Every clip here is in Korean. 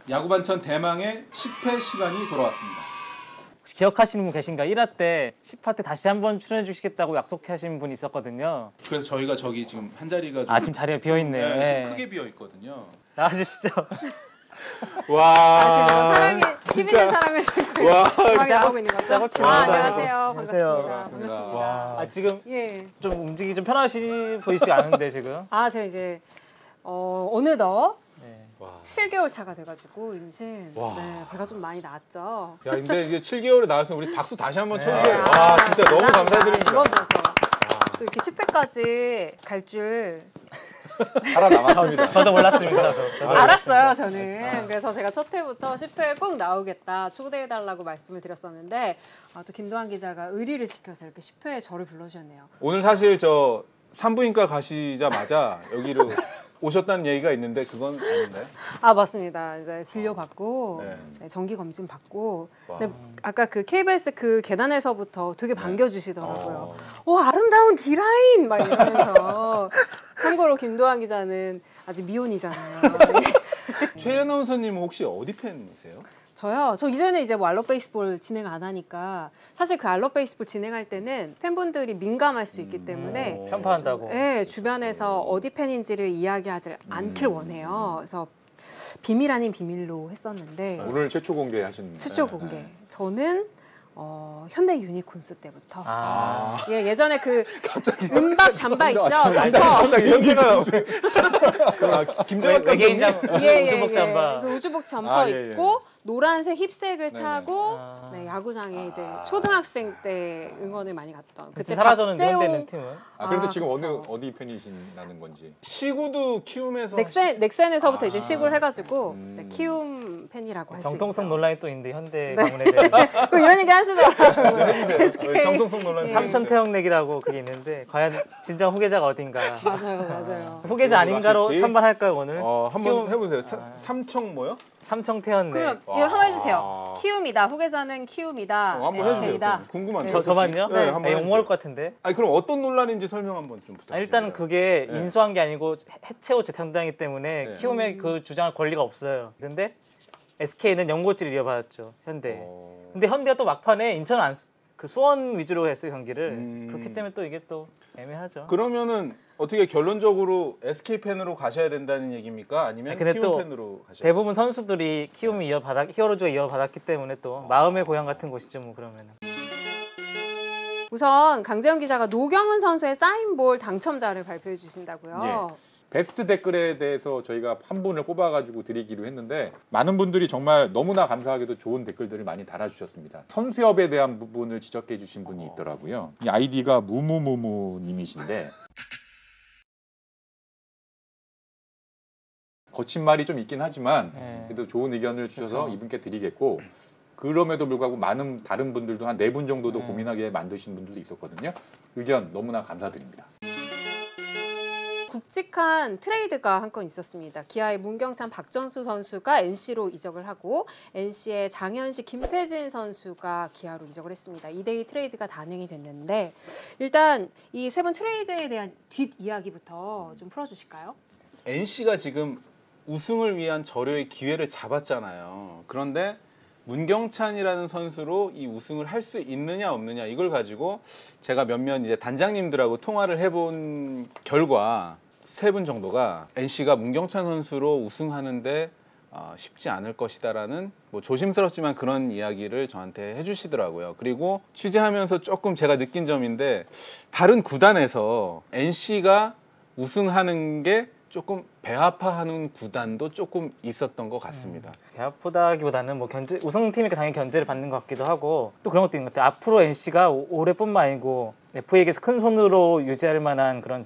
야구반천 대망의 10회 시간이 돌아왔습니다. 혹시 기억하시는 분 계신가? 1화 때 10화 때 다시 한번 출연해 주시겠다고 약속하신 분이 있었거든요. 그래서 저희가 저기 지금 한 자리가 좀, 지금 자리가 비어있네요. 네, 좀 크게 비어있거든요. 나와주시죠. 와. 지금 사랑이 TV는 사랑을 싣고 나오고 있는 거죠? 안녕하세요. 반갑습니다. 와. 지금 예. 좀 움직이기 좀 편하시 보이지 않은데 지금. 제가 이제 어느덧 네. 7개월 차가 돼가지고 임신. 와. 네, 배가 좀 많이 나왔죠. 야, 근데 이게 7개월에 나왔으면 우리 박수 다시 한번 네. 쳐주세요. 와, 진짜 너무 감사드립니다. 이번 들어서 또 이렇게 10회까지 갈 줄 살아남았습니다. 저도 몰랐습니다. 저도 알았어요, 저는. 그래서 제가 첫 회부터 10회에 꼭 나오겠다 초대해달라고 말씀을 드렸었는데 또 김도환 기자가 의리를 지켜서 이렇게 10회에 저를 불러주셨네요. 오늘 사실 저 산부인과 가시자마자 여기로 오셨다는 얘기가 있는데 그건 아닌가요? 맞습니다. 이제 진료 받고 네. 정기 검진 받고. 와. 근데 아까 그 KBS 그 계단에서부터 되게 반겨주시더라고요. 아름다운 D라인 막 이러면서. 참고로 김도환 기자는 아직 미혼이잖아요. 최 아나운서님은 혹시 어디 팬이세요? 저요? 저 이제는 이제 뭐 알럿 베이스볼 진행 안 하니까 사실 그 알럿 베이스볼 진행할 때는 팬분들이 민감할 수 있기 때문에 편파한다고. 네, 주변에서 어디 팬인지를 이야기하지 않길 원해요. 그래서 비밀 아닌 비밀로 했었는데 오늘 최초 공개하신 최초 공개. 저는 현대 유니콘스 때부터 예. 예전에 그 은박 잠바 있죠? 갑자기 연기가 나오네. 김정은 외계인 우주복 잠바. 그 우주복 잠바 예, 예. 입고 노란색 힙색을 네네. 차고 야구장에 이제 초등학생 때 응원을 많이 갔던 그때 사라졌는데 박재홍 현대는 팀은. 그래도 지금 그쵸. 어디 팬이신다는 건지. 시구도 키움에서 넥센에서부터 이제 시구를 해가지고 이제 키움 팬이라고 할 수 있죠. 정통성 논란이 또 있는데 현대 가문에 대한. 이런 얘기 하시더라고요. 정통성 논란. 삼천 태형내기라고 그게 있는데 과연 진정 후계자가 어딘가. 맞아요. 후계자 아닌가로 맛있지? 찬반할까요 오늘? 한번 키움- 해보세요. 삼청 뭐요? 삼청태현내. 그럼 이거 한번 해주세요. 키움이다. 후계자는 키움이다. 한번 SK다. 해주세요. 궁금하네요. 저만요? 네, 한번 욕먹을 것 같은데. 아니 그럼 어떤 논란인지 설명 한번 좀 부탁드립니다. 일단은 그게 네. 인수한 게 아니고 해체후 재창당이기 때문에 네. 키움의 그 주장할 권리가 없어요. 근데 SK는 연고지를 이어받았죠. 현대. 근데 현대가 또 막판에 인천 그 수원 위주로 했어요 경기를. 그렇기 때문에 또 이게 또 애매하죠. 그러면은 어떻게 결론적으로 SK 팬으로 가셔야 된다는 얘기입니까? 아니면 근데 키움 또 팬으로 가셔야 대부분 선수들이 키움이 히어로즈가 이어받았기 때문에 또 마음의 고향 같은 곳이죠 뭐 그러면은. 우선 강재영 기자가 노경은 선수의 사인볼 당첨자를 발표해 주신다고요. 베스트 댓글에 대해서 저희가 한 분을 뽑아가지고 드리기로 했는데 많은 분들이 정말 너무나 감사하게도 좋은 댓글들을 많이 달아주셨습니다. 선수협에 대한 부분을 지적해 주신 분이 있더라고요. 이 아이디가 무무무무님이신데 거친 말이 좀 있긴 하지만 그래도 좋은 의견을 주셔서 그렇죠. 이분께 드리겠고 그럼에도 불구하고 많은 다른 분들도 한 4분 정도도 고민하게 만드신 분들도 있었거든요. 의견 너무나 감사드립니다. 굵직한 트레이드가 한 건 있었습니다. 기아의 문경찬 박정수 선수가 NC로 이적을 하고 NC의 장현식 김태진 선수가 기아로 이적을 했습니다. 2대2 트레이드가 단행이 됐는데 일단 이 세 분 트레이드에 대한 뒷이야기부터 좀 풀어주실까요? NC가 지금 우승을 위한 절호의 기회를 잡았잖아요. 그런데 문경찬이라는 선수로 이 우승을 할 수 있느냐 없느냐 이걸 가지고 제가 몇몇 이제 단장님들하고 통화를 해본 결과 3분 정도가 NC가 문경찬 선수로 우승하는데 쉽지 않을 것이다라는 뭐 조심스럽지만 그런 이야기를 저한테 해주시더라고요. 그리고 취재하면서 조금 제가 느낀 점인데 다른 구단에서 NC가 우승하는 게 조금 배아파하는 구단도 조금 있었던 것 같습니다. 배아프다기보다는 뭐 우승팀이니까 당연히 견제를 받는 것 같기도 하고 또 그런 것도 있는 것 같아요. 앞으로 NC가 올해뿐만 아니고 FA에게서 큰 손으로 유지할 만한 그런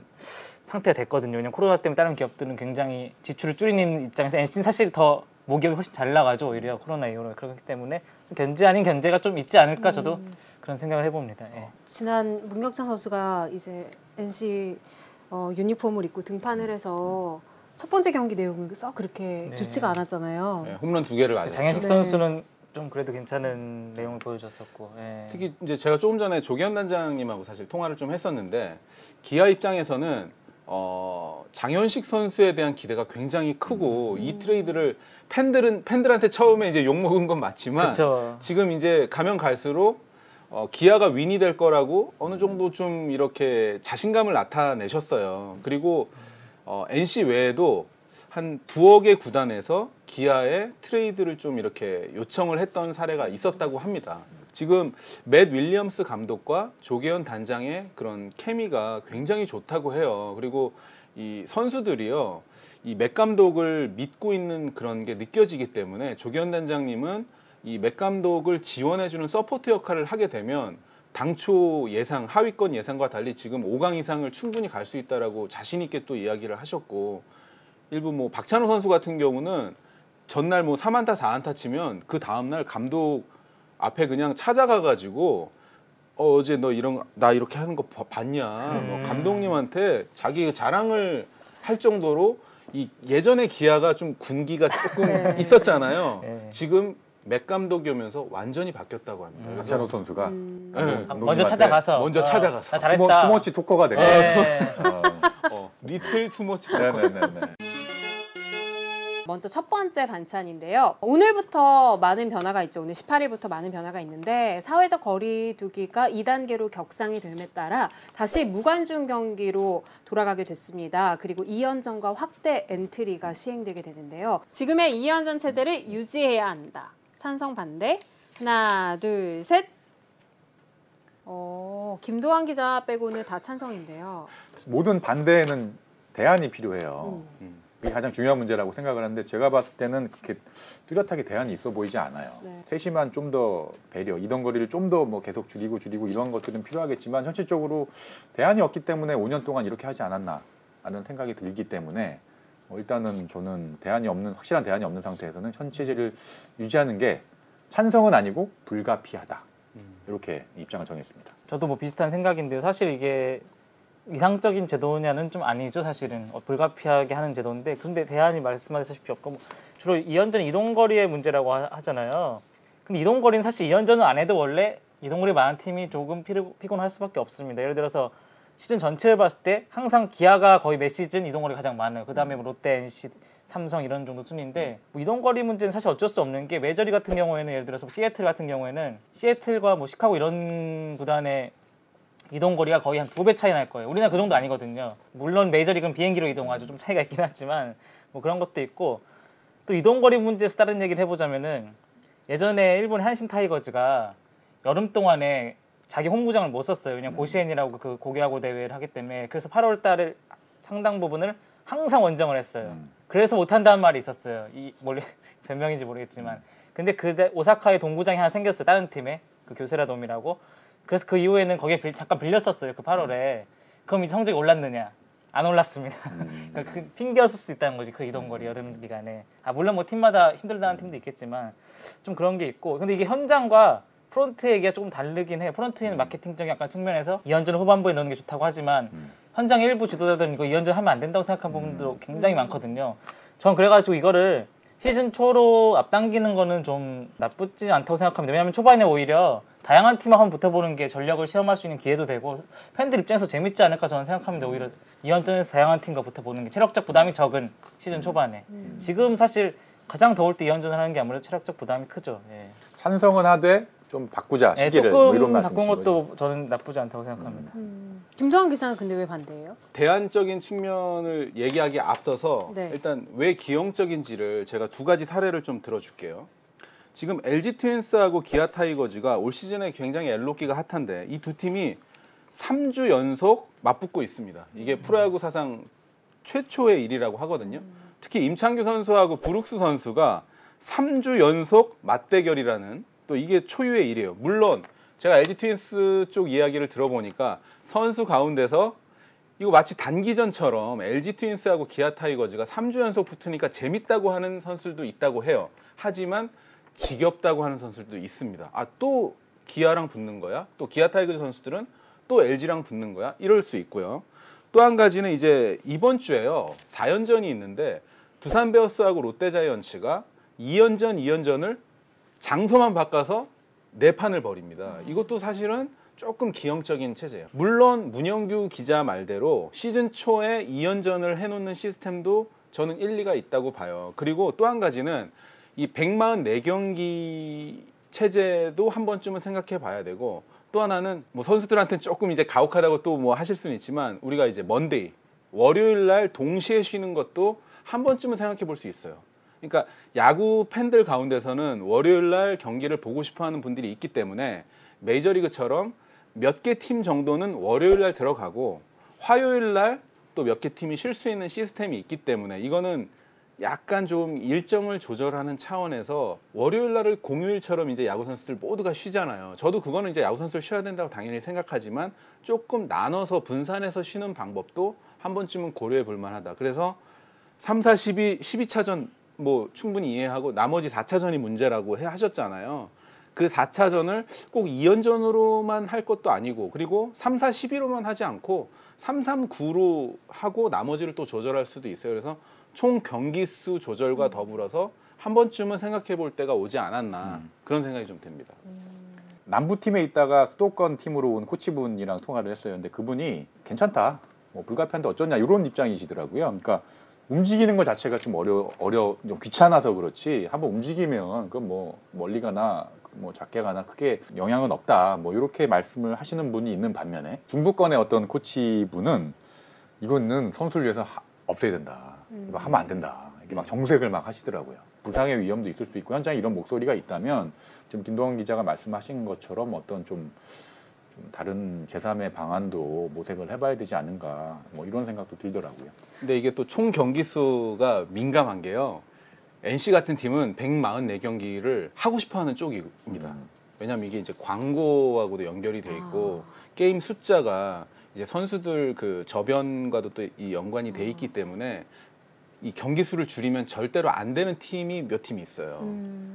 상태가 됐거든요. 왜냐면 코로나 때문에 다른 기업들은 굉장히 지출을 줄이는 입장에서 NC는 사실 더 모기업이 훨씬 잘 나가죠. 오히려 코로나 이후로. 그렇기 때문에 견제 아닌 견제가 좀 있지 않을까 저도 그런 생각을 해봅니다. 예. 지난 문경찬 선수가 이제 NC 유니폼을 입고 등판을 해서 첫 번째 경기 내용은 썩 그렇게 좋지가 않았잖아요. 네, 홈런 2개를 맞았죠. 장현식 선수는 좀 그래도 괜찮은 내용을 보여줬었고 예. 특히 이제 제가 조금 전에 조기현 단장님하고 사실 통화를 좀 했었는데 기아 입장에서는 장현식 선수에 대한 기대가 굉장히 크고 이 트레이드를 팬들한테 처음에 이제 욕 먹은 건 맞지만 그쵸. 지금 이제 가면 갈수록 기아가 윈이 될 거라고 어느 정도 좀 이렇게 자신감을 나타내셨어요. 그리고 NC 외에도 한 2억의 구단에서 기아에 트레이드를 좀 이렇게 요청을 했던 사례가 있었다고 합니다. 지금 맷 윌리엄스 감독과 조계현 단장의 그런 케미가 굉장히 좋다고 해요. 그리고 이 선수들이요, 이 맷 감독을 믿고 있는 그런 게 느껴지기 때문에 조계현 단장님은 이 맷 감독을 지원해주는 서포트 역할을 하게 되면 당초 예상, 하위권 예상과 달리 지금 5강 이상을 충분히 갈 수 있다라고 자신 있게 또 이야기를 하셨고, 일부 뭐 박찬호 선수 같은 경우는 전날 뭐 3안타 4안타 치면 그 다음날 감독 앞에 그냥 찾아가가지고 어제 너 나 이렇게 하는 거 봤냐, 뭐 감독님한테 자기 자랑을 할 정도로 이 예전에 기아가 좀 군기가 조금 있었잖아요. 지금 맷 감독이 오면서 완전히 바뀌었다고 합니다. 그래서 박찬호 선수가 먼저 찾아가서 먼저 찾아가서 나 잘했다. 투머치 토커가 되고. 네. 리틀 투머치. 네네네. 먼저 첫 번째 반찬인데요. 오늘부터 많은 변화가 있죠. 오늘 18일부터 많은 변화가 있는데 사회적 거리두기가 2단계로 격상이 됨에 따라 다시 무관중 경기로 돌아가게 됐습니다. 그리고 2연전과 확대 엔트리가 시행되게 되는데요. 지금의 2연전 체제를 유지해야 한다. 찬성 반대. 하나, 둘, 셋. 김도환 기자 빼고는 다 찬성인데요. 모든 반대에는 대안이 필요해요. 그게 가장 중요한 문제라고 생각을 하는데 제가 봤을 때는 그렇게 뚜렷하게 대안이 있어 보이지 않아요. 네. 세심한 좀 더 배려, 이동 거리를 좀 더 뭐 계속 줄이고 이런 것들은 필요하겠지만 현실적으로 대안이 없기 때문에 5년 동안 이렇게 하지 않았나 하는 생각이 들기 때문에 일단은 저는 확실한 대안이 없는 상태에서는 현 체제를 유지하는 게 찬성은 아니고 불가피하다. 이렇게 입장을 정했습니다. 저도 뭐 비슷한 생각인데요. 사실 이게 이상적인 제도냐는 좀 아니죠. 사실은 불가피하게 하는 제도인데, 근데 대안이 말씀하셨다시피 없고 뭐 주로 2연전 이동거리의 문제라고 하잖아요. 근데 이동거리는 사실 2연전을 안 해도 원래 이동거리 많은 팀이 조금 피곤할 수밖에 없습니다. 예를 들어서 시즌 전체를 봤을 때 항상 기아가 거의 매 시즌 이동거리가 가장 많아요. 그 다음에 뭐 롯데, NC, 삼성 이런 정도 순인데 뭐 이동거리 문제는 사실 어쩔 수 없는 게, 메이저리 같은 경우에는 예를 들어서 시애틀 같은 경우에는 시애틀과 뭐 시카고 이런 구단의 이동거리가 거의 한 2배 차이 날 거예요. 우리나라 그 정도 아니거든요. 물론 메이저리그는 비행기로 이동하죠. 좀 차이가 있긴 하지만 뭐 그런 것도 있고, 또 이동거리 문제에서 다른 얘기를 해보자면은 예전에 일본 한신 타이거즈가 여름 동안에 자기 홈구장을 못 썼어요. 왜냐면 고시엔이라고 그 고교야구 대회를 하기 때문에. 그래서 8월 달에 상당 부분을 항상 원정을 했어요. 그래서 못한다는 말이 있었어요. 변명인지 모르겠지만. 근데 그때 오사카에 동구장이 하나 생겼어요. 다른 팀에. 그 교세라돔이라고. 그래서 그 이후에는 거기에 잠깐 빌렸었어요. 그 8월에. 그럼 이 성적이 올랐느냐? 안 올랐습니다. 그러니까 그 핑계였을 수 있다는 거지. 그 이동거리 여름 기간에. 물론 뭐 팀마다 힘들다는 팀도 있겠지만 좀 그런 게 있고. 근데 이게 현장과 프론트 얘기가 조금 다르긴 해요. 프론트는 마케팅적인 약간 측면에서 2연전 후반부에 넣는 게 좋다고 하지만 현장 일부 지도자들은 이거 2연전 하면 안 된다고 생각하는 부분도 굉장히 많거든요. 전 그래가지고 이거를 시즌 초로 앞당기는 거는 좀 나쁘지 않다고 생각합니다. 왜냐하면 초반에 오히려 다양한 팀하고 한번 붙어보는 게 전력을 시험할 수 있는 기회도 되고 팬들 입장에서 재밌지 않을까 저는 생각합니다. 오히려 2연전에서 다양한 팀과 붙어보는 게 체력적 부담이 적은 시즌 초반에. 지금 사실 가장 더울 때 2연전을 하는 게 아무래도 체력적 부담이 크죠. 예. 찬성은 하되 좀 바꾸자 시기를. 조금 뭐 이런 바꾼 말씀이신 것도 거죠? 저는 나쁘지 않다고 생각합니다. 김도환 기자는 근데 왜 반대예요? 대안적인 측면을 얘기하기에 앞서서 네. 일단 왜 기형적인지를 제가 2가지 사례를 좀 들어줄게요. 지금 LG 트윈스하고 기아 타이거즈가 올 시즌에 굉장히 엘로끼가 핫한데 이 두 팀이 3주 연속 맞붙고 있습니다. 이게 프로야구 사상 최초의 일이라고 하거든요. 특히 임창규 선수하고 브룩스 선수가 3주 연속 맞대결이라는, 또 이게 초유의 일이에요. 물론 제가 LG 트윈스 쪽 이야기를 들어보니까 선수 가운데서 이거 마치 단기전처럼 LG 트윈스하고 기아 타이거즈가 3주 연속 붙으니까 재밌다고 하는 선수들도 있다고 해요. 하지만 지겹다고 하는 선수들도 있습니다. 또 기아랑 붙는 거야? 또 기아 타이거즈 선수들은 또 LG랑 붙는 거야? 이럴 수 있고요. 또 한 가지는 이제 이번 주에요. 4연전이 있는데 두산 베어스하고 롯데 자이언츠가 2연전을 장소만 바꿔서 4판을 벌입니다. 이것도 사실은 조금 기형적인 체제예요. 물론 문영규 기자 말대로 시즌 초에 2연전을 해놓는 시스템도 저는 일리가 있다고 봐요. 그리고 또 한 가지는 이 144경기 체제도 한 번쯤은 생각해 봐야 되고, 또 하나는 뭐 선수들한테는 조금 이제 가혹하다고 또 뭐 하실 수는 있지만, 우리가 이제 먼데이, 월요일 날 동시에 쉬는 것도 한 번쯤은 생각해 볼 수 있어요. 그러니까 야구 팬들 가운데서는 월요일 날 경기를 보고 싶어 하는 분들이 있기 때문에 메이저리그처럼 몇 개 팀 정도는 월요일 날 들어가고 화요일 날 또 몇 개 팀이 쉴 수 있는 시스템이 있기 때문에, 이거는 약간 좀 일정을 조절하는 차원에서 월요일 날을 공휴일처럼 이제 야구 선수들 모두가 쉬잖아요. 저도 그거는 이제 야구 선수들 쉬어야 된다고 당연히 생각하지만, 조금 나눠서 분산해서 쉬는 방법도 한 번쯤은 고려해 볼 만하다. 그래서 3, 4, 12차전 뭐 충분히 이해하고 나머지 4차전이 문제라고 하셨잖아요. 그 4차전을 꼭 2연전으로만 할 것도 아니고, 그리고 3, 4, 12로만 하지 않고 3, 3, 9로 하고 나머지를 또 조절할 수도 있어요. 그래서 총 경기 수 조절과 더불어서 한 번쯤은 생각해 볼 때가 오지 않았나, 그런 생각이 좀 듭니다. 남부팀에 있다가 수도권 팀으로 온 코치분이랑 통화를 했어요. 근데 그분이 괜찮다, 뭐 불가피한데 어쩌냐, 이런 입장이시더라고요. 그러니까 움직이는 것 자체가 좀 좀 귀찮아서 그렇지, 한번 움직이면 그건 뭐 멀리 가나 뭐 작게 가나 크게 영향은 없다, 뭐 이렇게 말씀을 하시는 분이 있는 반면에, 중부권의 어떤 코치분은 이거는 선수를 위해서 없애야 된다, 이거 하면 안 된다, 이렇게 막 정색을 막 하시더라고요. 부상의 위험도 있을 수 있고, 현장에 이런 목소리가 있다면 지금 김동원 기자가 말씀하신 것처럼 어떤 좀 다른 제3의 방안도 모색을 해봐야 되지 않는가, 뭐 이런 생각도 들더라고요. 근데 이게 또 총 경기 수가 민감한 게요. NC 같은 팀은 144경기를 하고 싶어하는 쪽입니다. 왜냐하면 이게 이제 광고하고도 연결이 돼 있고 게임 숫자가 이제 선수들 그 저변과도 또 이 연관이 돼 있기 때문에 이 경기 수를 줄이면 절대로 안 되는 팀이 몇 팀이 있어요.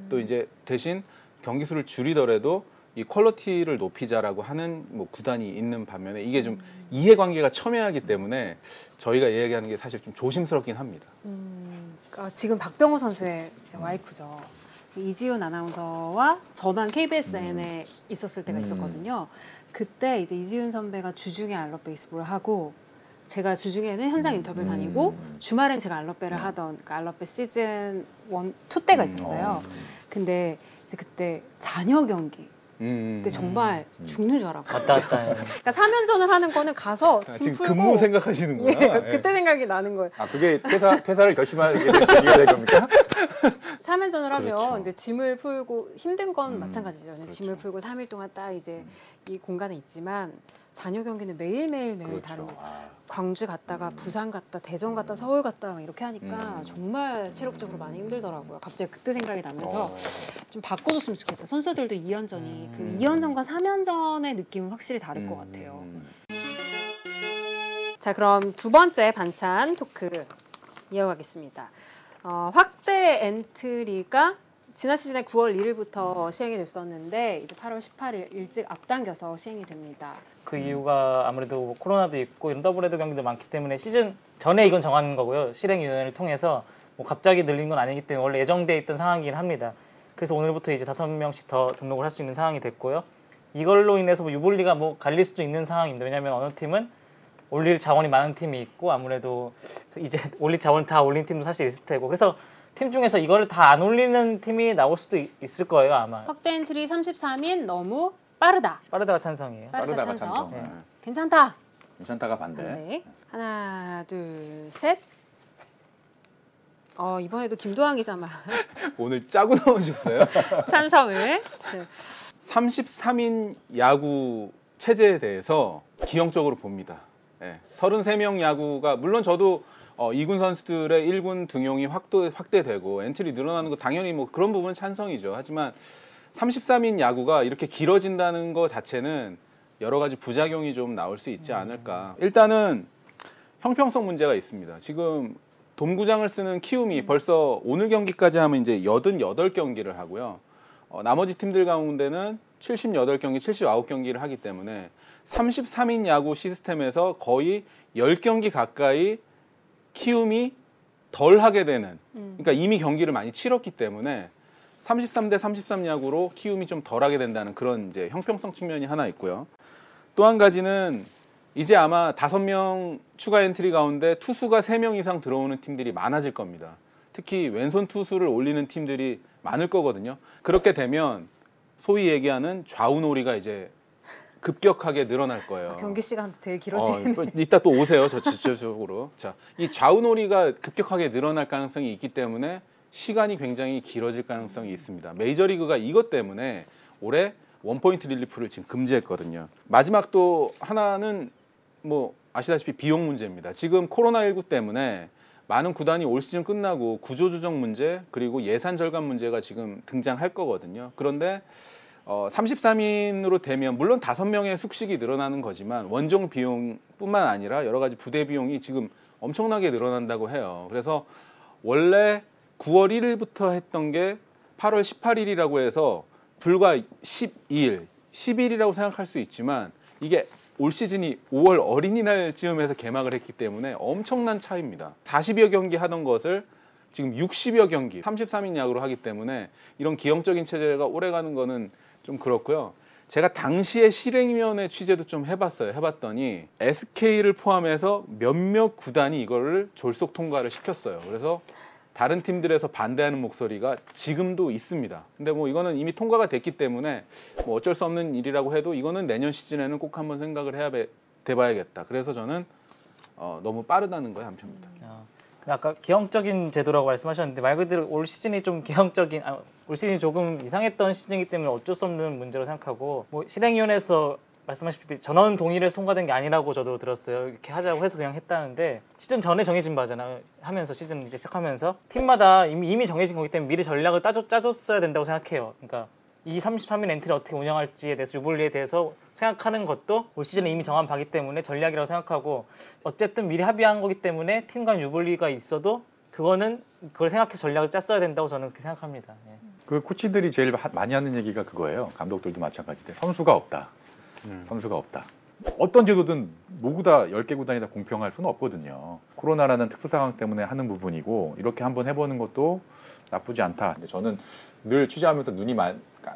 또 이제 대신 경기 수를 줄이더라도 이 퀄리티를 높이자라고 하는 뭐 구단이 있는 반면에, 이게 좀 이해관계가 첨예하기 때문에 저희가 이야기하는 게 사실 좀 조심스럽긴 합니다. 지금 박병호 선수의 이제 와이프죠. 이지훈 아나운서와 저만 KBSN에 있었을 때가 있었거든요. 그때 이제 이지훈 선배가 주중에 알럿 베이스볼을 하고, 제가 주중에는 현장 인터뷰 다니고 주말엔 제가 알럿배를 하던, 그러니까 알럿배 시즌 1, 2 때가 있었어요. 근데 이제 그때 잔여 경기, 근데 정말 죽는 줄 알았고. 왔다 갔다. 그러니까 3연전을 하는 거는 가서 짐 지금 풀고. 근무 생각하시는구나. 예, 그때 생각이 나는 거예요. 아, 그게 퇴사를 결심하게 될 겁니까? 3연전을 하면 그렇죠. 이제 짐을 풀고, 힘든 건 마찬가지죠. 그렇죠. 짐을 풀고 3일 동안 딱 이제 이 공간에 있지만, 잔여 경기는 매일 다른 거. 광주 갔다가 부산 갔다, 대전 갔다, 서울 갔다 막 이렇게 하니까 정말 체력적으로 많이 힘들더라고요. 갑자기 그때 생각이 나면서 좀 바꿔줬으면 좋겠어요. 선수들도 2연전이 그 2연전과 3연전의 느낌은 확실히 다를 것 같아요. 자, 그럼 두 번째 반찬 토크 이어가겠습니다. 확대 엔트리가 지난 시즌에 9월 1일부터 시행이 됐었는데, 이제 8월 18일 일찍 앞당겨서 시행이 됩니다. 그 이유가 아무래도 코로나도 있고 이런 더블헤더 경기도 많기 때문에 시즌 전에 이건 정하는 거고요. 실행위원회를 통해서 뭐 갑자기 늘린 건 아니기 때문에 원래 예정돼 있던 상황이긴 합니다. 그래서 오늘부터 이제 5명씩 더 등록을 할 수 있는 상황이 됐고요. 이걸로 인해서 뭐 유불리가 뭐 갈릴 수도 있는 상황입니다. 왜냐하면 어느 팀은 올릴 자원이 많은 팀이 있고, 아무래도 이제 올릴 자원 다 올린 팀도 사실 있을 테고, 그래서 팀 중에서 이걸 다 안 올리는 팀이 나올 수도 있을 거예요, 아마. 확대 엔트리 33인 너무 빠르다. 빠르다가 찬성이에요. 빠르다 빠르다가 찬성. 찬성. 네. 괜찮다. 괜찮다가 반대. 반대. 하나, 둘, 셋. 이번에도 김도환 기자만 오늘 짜고 나오셨어요? 찬성을. 네. 33인 야구 체제에 대해서 기형적으로 봅니다. 33명 야구가, 물론 저도 2군 선수들의 1군 등용이 확대되고 엔트리 늘어나는 거 당연히 뭐 그런 부분은 찬성이죠. 하지만 33인 야구가 이렇게 길어진다는 거 자체는 여러 가지 부작용이 좀 나올 수 있지 않을까. 일단은 형평성 문제가 있습니다. 지금 돔구장을 쓰는 키움이 벌써 오늘 경기까지 하면 이제 88경기를 하고요. 나머지 팀들 가운데는 78경기, 79경기를 하기 때문에 33인 야구 시스템에서 거의 10경기 가까이 키움이 덜 하게 되는, 그러니까 이미 경기를 많이 치렀기 때문에 33대 33 야구로 키움이 좀 덜 하게 된다는 그런 이제 형평성 측면이 하나 있고요. 또 한 가지는 이제 아마 5명 추가 엔트리 가운데 투수가 3명 이상 들어오는 팀들이 많아질 겁니다. 특히 왼손 투수를 올리는 팀들이 많을 거거든요. 그렇게 되면 소위 얘기하는 좌우놀이가 이제 급격하게 늘어날 거예요. 경기 시간 되게 길어지네. 이따 또 오세요. 저쪽으로. 자, 이 좌우놀이가 급격하게 늘어날 가능성이 있기 때문에 시간이 굉장히 길어질 가능성이 있습니다. 메이저리그가 이것 때문에 올해 원포인트 릴리프를 지금 금지했거든요. 마지막 또 하나는 뭐 아시다시피 비용 문제입니다. 지금 코로나19 때문에 많은 구단이 올 시즌 끝나고 구조조정 문제 그리고 예산 절감 문제가 지금 등장할 거거든요. 그런데 33인으로 되면 물론 5명의 숙식이 늘어나는 거지만 원정 비용뿐만 아니라 여러 가지 부대 비용이 지금 엄청나게 늘어난다고 해요. 그래서 원래 9월 1일부터 했던 게 8월 18일이라고 해서 불과 12일, 10일이라고 생각할 수 있지만 이게 올 시즌이 5월 어린이날 즈음에서 개막을 했기 때문에 엄청난 차이입니다. 40여 경기 하던 것을 지금 60여 경기, 33인 야구로 하기 때문에 이런 기형적인 체제가 오래가는 거는 좀 그렇고요. 제가 당시에 실행위원회 취재도 좀 해봤어요. 해봤더니 SK를 포함해서 몇몇 구단이 이거를 졸속 통과를 시켰어요. 그래서 다른 팀들에서 반대하는 목소리가 지금도 있습니다. 근데 뭐 이거는 이미 통과가 됐기 때문에 뭐 어쩔 수 없는 일이라고 해도 이거는 내년 시즌에는 꼭 한번 생각을 돼봐야겠다. 그래서 저는 너무 빠르다는 거에 한 표입니다. 아까 기형적인 제도라고 말씀하셨는데 말 그대로 올 시즌이 좀 기형적인 올 시즌이 조금 이상했던 시즌이기 때문에 어쩔 수 없는 문제로 생각하고 뭐 실행위원회에서 말씀하셨듯이 전원 동의를 통과된 게 아니라고 저도 들었어요. 이렇게 하자고 해서 그냥 했다는데 시즌 전에 정해진 바잖아요. 하면서 시즌 이제 시작하면서 팀마다 이미 정해진 거기 때문에 미리 전략을 짜줬어야 된다고 생각해요. 그러니까 이 33인 엔트리를 어떻게 운영할지에 대해서 유불리에 대해서 생각하는 것도 올 시즌에 이미 정한 바기 때문에 전략이라고 생각하고 어쨌든 미리 합의한 거기 때문에 팀 간 유불리가 있어도 그걸 생각해서 전략을 짰어야 된다고 저는 그렇게 생각합니다. 예. 그 코치들이 제일 많이 하는 얘기가 그거예요. 감독들도 마찬가지인데 선수가 없다. 선수가 없다. 어떤 제도든 모두 다 10개 구단이 다 공평할 수는 없거든요. 코로나라는 특수 상황 때문에 하는 부분이고 이렇게 한번 해보는 것도 나쁘지 않다. 근데 저는 늘 취재하면서 눈이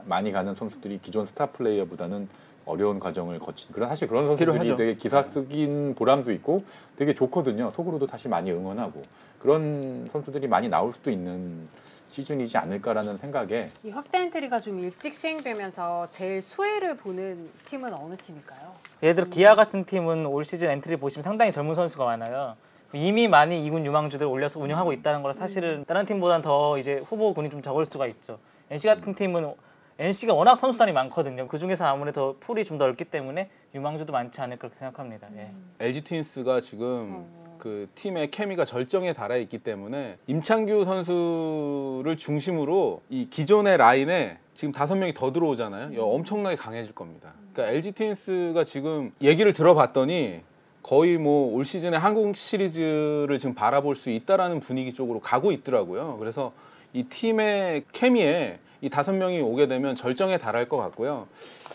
많이 가는 선수들이 기존 스타 플레이어보다는 어려운 과정을 거친 사실 그런 선수들이 필요하죠. 되게 기사 쓰긴 보람도 있고 되게 좋거든요. 속으로도 다시 많이 응원하고 그런 선수들이 많이 나올 수도 있는 시즌이지 않을까라는 생각에 이 확대 엔트리가 좀 일찍 시행되면서 제일 수혜를 보는 팀은 어느 팀일까요? 예를 들어 기아 같은 팀은 올 시즌 엔트리 보시면 상당히 젊은 선수가 많아요. 이미 많이 2군 유망주들 올려서 운영하고 있다는 거라 사실은 다른 팀보다는 더 이제 후보군이 좀 적을 수가 있죠. NC 같은 팀은 NC가 워낙 선수단이 많거든요. 그 중에서 아무래도 풀이 좀 더 넓기 때문에 유망주도 많지 않을까 그렇게 생각합니다. 예. LG 트윈스가 지금 그 팀의 케미가 절정에 달해 있기 때문에 임창규 선수를 중심으로 이 기존의 라인에 지금 5명이 더 들어오잖아요. 이거 엄청나게 강해질 겁니다. 그러니까 LG 트윈스가 지금 얘기를 들어봤더니 거의 뭐 올 시즌에 한국 시리즈를 지금 바라볼 수 있다라는 분위기 쪽으로 가고 있더라고요. 그래서 이 팀의 케미에 이 5명이 오게 되면 절정에 달할 것 같고요.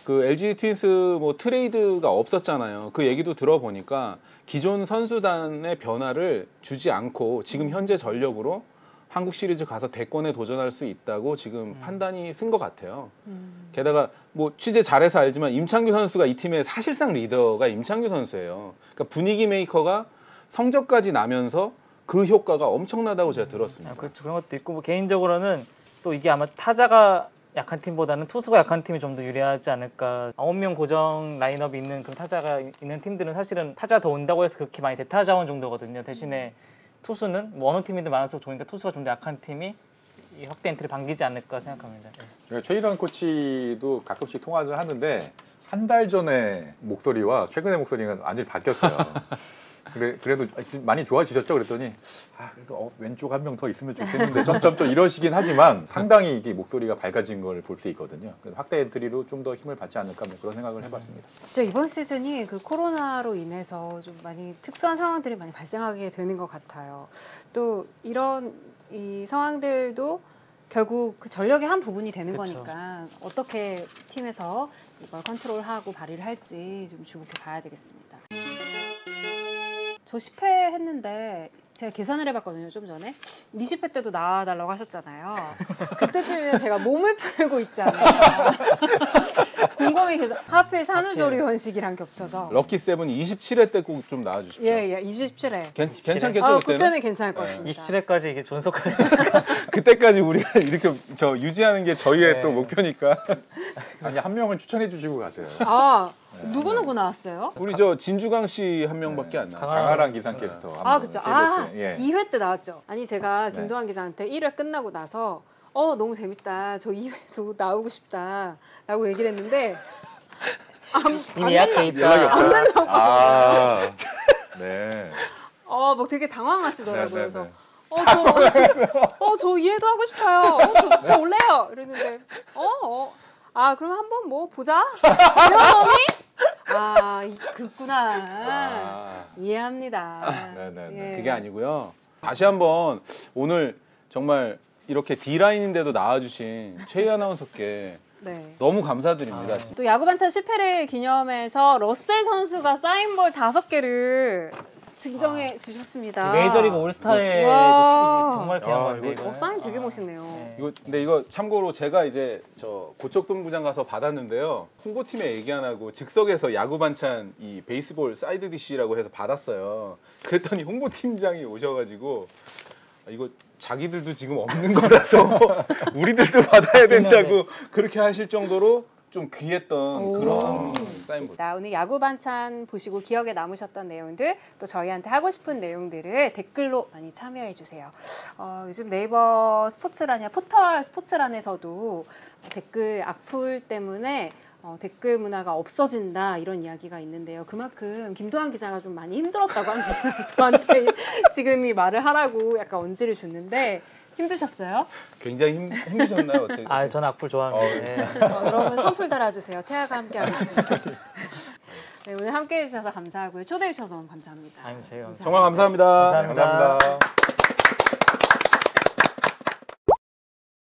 그 LG 트윈스 뭐 트레이드가 없었잖아요. 그 얘기도 들어보니까 기존 선수단의 변화를 주지 않고 지금 현재 전력으로 한국 시리즈 가서 대권에 도전할 수 있다고 지금 판단이 쓴 것 같아요. 게다가 뭐 취재 잘해서 알지만 임창규 선수가 이 팀의 사실상 리더가 임창규 선수예요. 그러니까 분위기 메이커가 성적까지 나면서 그 효과가 엄청나다고 제가 들었습니다. 그렇죠. 그런 것도 있고 뭐 개인적으로는 또 이게 아마 타자가 약한 팀보다는 투수가 약한 팀이 좀 더 유리하지 않을까. 9명 고정 라인업이 있는 그런 타자가 있는 팀들은 사실은 타자 더 온다고 해서 그렇게 많이 대타 자원 정도거든요. 대신에 투수는 뭐 어느 팀이든 많아서 좋으니까 투수가 좀 더 약한 팀이 이 확대 엔트리 반기지 않을까 생각합니다. 네. 제가 최일환 코치도 가끔씩 통화를 하는데 한 달 전에 목소리와 최근의 목소리가 완전히 바뀌었어요. 그래도 많이 좋아지셨죠? 그랬더니 그래도 왼쪽 한 명 더 있으면 좋겠는데 점점점 이러시긴 하지만 상당히 이게 목소리가 밝아진 걸 볼 수 있거든요. 그래서 확대 엔트리로 좀 더 힘을 받지 않을까 뭐 그런 생각을 해봤습니다. 진짜 이번 시즌이 그 코로나로 인해서 좀 많이 특수한 상황들이 많이 발생하게 되는 것 같아요. 또 이런 이 상황들도 결국 그 전력의 한 부분이 되는 그쵸. 거니까 어떻게 팀에서 이걸 컨트롤하고 발휘를 할지 좀 주목해 봐야 되겠습니다. 저 10회 했는데 제가 계산을 해봤거든요. 좀 전에 20회 때도 나와달라고 하셨잖아요. 그때쯤에 제가 몸을 풀고 있지 않을까 분명히 하필 산후조리원식이랑 겹쳐서. 럭키 세븐이 27회 때 꼭 좀 나와주십시오. 예, 27회. 괜찮겠죠 그때는? 그때는 괜찮을 것 같습니다. 27회까지 이게 존속할 수 있을까? 그때까지 우리가 이렇게 저 유지하는 게 저희의 네. 또 목표니까. 아니 한 명은 추천해 주시고 가세요. 누구 나왔어요? 우리 저 진주강 씨 한 명밖에 안 나와. 강아랑 기상캐스터. 그쵸. 예. 2회 때 나왔죠. 아니, 제가 김도환 기자한테 1회 끝나고 나서 너무 재밌다. 저 2회도 나오고 싶다. 라고 얘기를 했는데 이미 예약돼 있다. 안 된다고. 네. 막 되게 당황하시더라고요. 네, 그래서 네. 저 이해도 하고 싶어요. 저 올래요. 이랬는데 그럼 한번 뭐 보자. 이러더니 그렇구나. 이해합니다. 네네네. 예. 그게 아니고요. 다시 한번 오늘 정말 이렇게 D라인인데도 나와주신 최희 아나운서께 네. 너무 감사드립니다. 또 야구 반찬 10회를 기념해서 러셀 선수가 사인볼 5개를 증정해 주셨습니다. 메이저리그 올스타에 우와. 정말 귀한 건데. 이거 이거. 사인 되게 멋있네요. 근데 이거 참고로 제가 이제 저 고척동구장 가서 받았는데요. 홍보팀에 얘기 안 하고 즉석에서 야구 반찬 이 베이스볼 사이드 디시라고 해서 받았어요. 그랬더니 홍보팀장이 오셔가지고 이거 자기들도 지금 없는 거라서 우리들도 받아야 된다고 그렇게 하실 정도로 좀 귀했던 그런 사인볼. 오늘 야구 반찬 보시고 기억에 남으셨던 내용들, 또 저희한테 하고 싶은 내용들을 댓글로 많이 참여해 주세요. 요즘 네이버 스포츠란이나 포털 스포츠란에서도 댓글 악플 때문에 댓글 문화가 없어진다 이런 이야기가 있는데요. 그만큼 김도환 기자가 좀 많이 힘들었다고 저한테 지금 이 말을 하라고 약간 언지를 줬는데 힘드셨어요? 굉장히 힘드셨나요? 어떻게? 저는 악플 좋아합니다. 네. 여러분 선풀 달아주세요. 태아가 함께 하겠습니다. 네, 오늘 함께해 주셔서 감사하고요. 초대해 주셔서 너무 감사합니다. 아니, 제가 정말 감사합니다. 감사합니다.